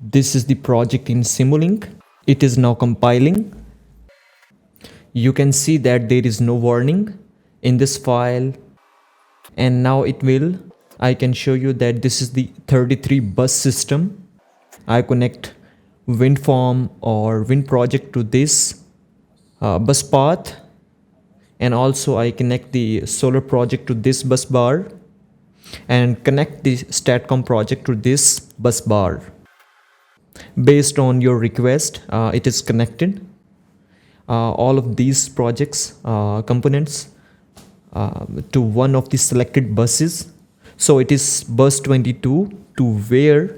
This is the project in Simulink. It is now compiling. You can see that there is no warning in this file, and now it will. I can show you that this is the 33 bus system. I connect wind farm or wind project to this bus path, and also I connect the solar project to this bus bar and connect the STATCOM project to this bus bar. Based on your request, it is connected. All of these projects components to one of the selected buses. So it is bus 22 to where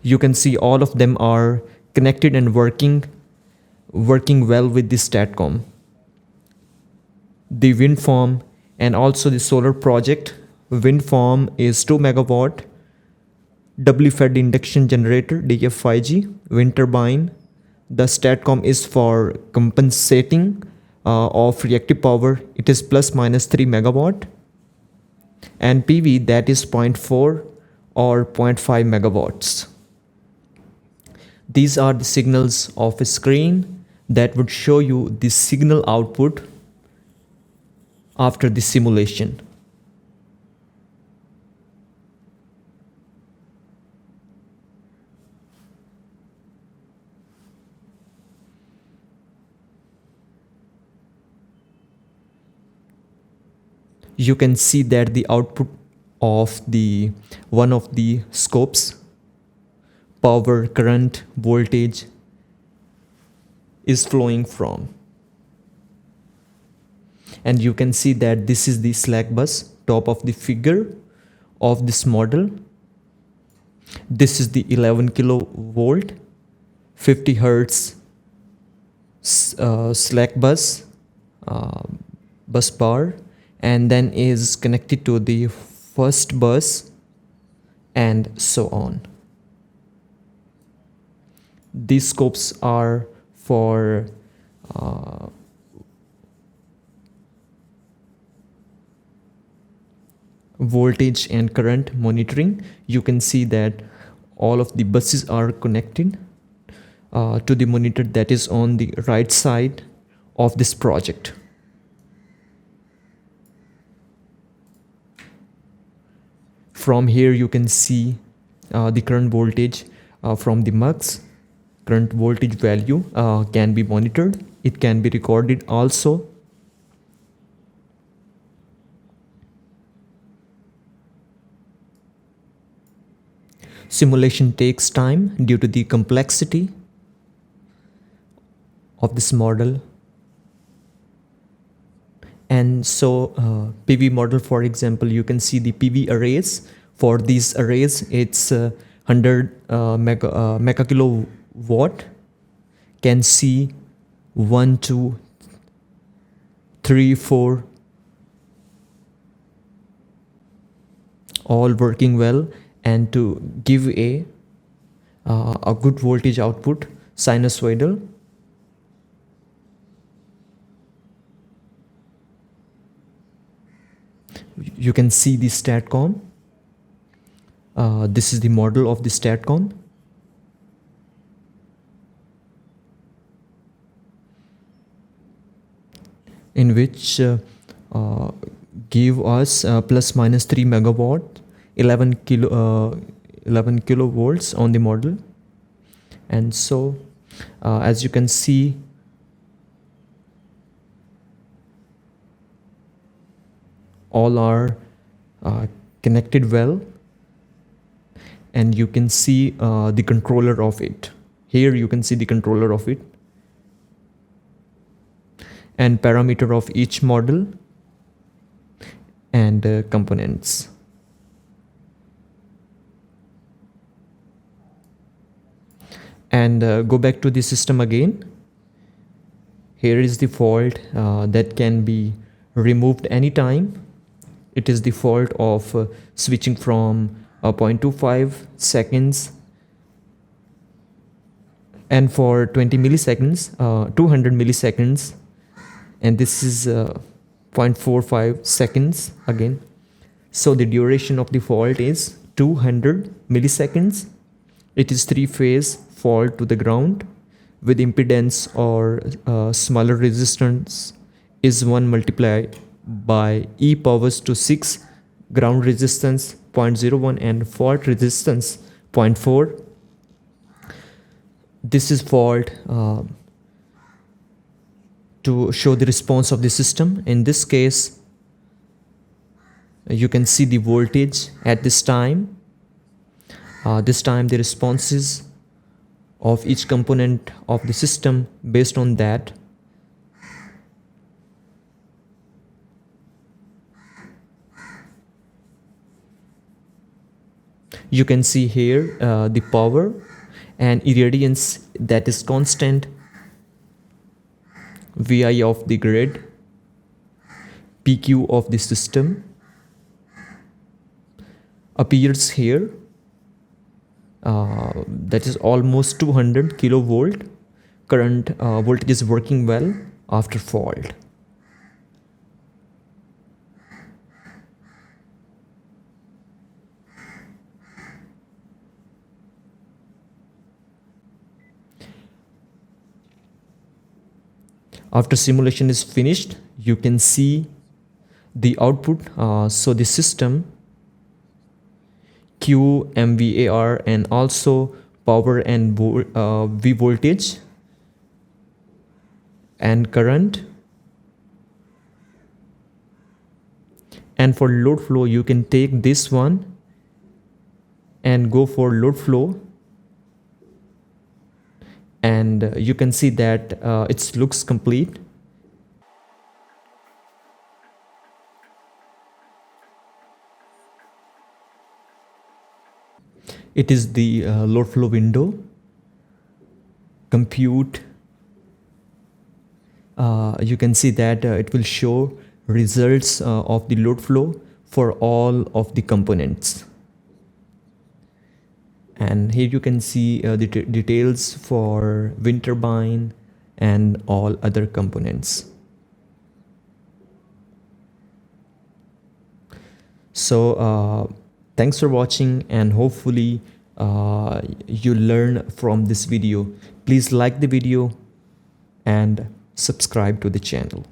you can see all of them are connected and working well with the STATCOM. The wind farm and also the solar project. Wind farm is 2 megawatt doubly fed induction generator DF5G wind turbine. The STATCOM is for compensating of reactive power. It is plus minus 3 megawatt, and PV, that is 0.4 or 0.5 megawatts. These are the signals of a screen that would show you the signal output after the simulation. You can see that the output of the one of the scopes, power, current, voltage, is flowing from. And you can see that this is the slack bus, top of the figure of this model. This is the 11 kilovolt 50 hertz slack bus bus bar, and then is connected to the first bus, and so on. These scopes are for voltage and current monitoring. You can see that all of the buses are connected to the monitor that is on the right side of this project. From here you can see the current voltage from the mux. Current voltage value can be monitored. It can be recorded also. Simulation takes time due to the complexity of this model. And so PV model, for example, you can see the PV arrays. For these arrays, it's 100 mega kilowatt. Can see 1, 2, 3, 4, all working well, and to give a good voltage output, sinusoidal. You can see the STATCOM. This is the model of the STATCOM. In which give us plus minus 3 megawatt 11 kilovolts on the model. And so as you can see, all are connected well, and you can see the controller of it. Here you can see the controller of it and parameter of each model and components. And go back to the system again. Here is the fault that can be removed anytime. It is the fault of switching from 0.25 seconds, and for 20 milliseconds 200 milliseconds, and this is 0.45 seconds again. So the duration of the fault is 200 milliseconds It is three-phase fault to the ground with impedance or smaller resistance is 1 multiplied by e powers to 6 ground resistance 0.01 and fault resistance 0.4. This is fault to show the response of the system. In this case, you can see the voltage at this time. This time the responses of each component of the system based on that. You can see here the power and irradiance that is constant, VI of the grid, PQ of the system appears here. That is almost 200 kilovolt. Current voltage is working well after fault. After simulation is finished, you can see the output. So the system Q, MVAR, and also power and V voltage and current. And for load flow, you can take this one and go for load flow, and you can see that it looks complete. It is the load flow window. Compute. You can see that it will show results of the load flow for all of the components. And here you can see the details for wind turbine and all other components. So thanks for watching, and hopefully you learn from this video. Please like the video and subscribe to the channel.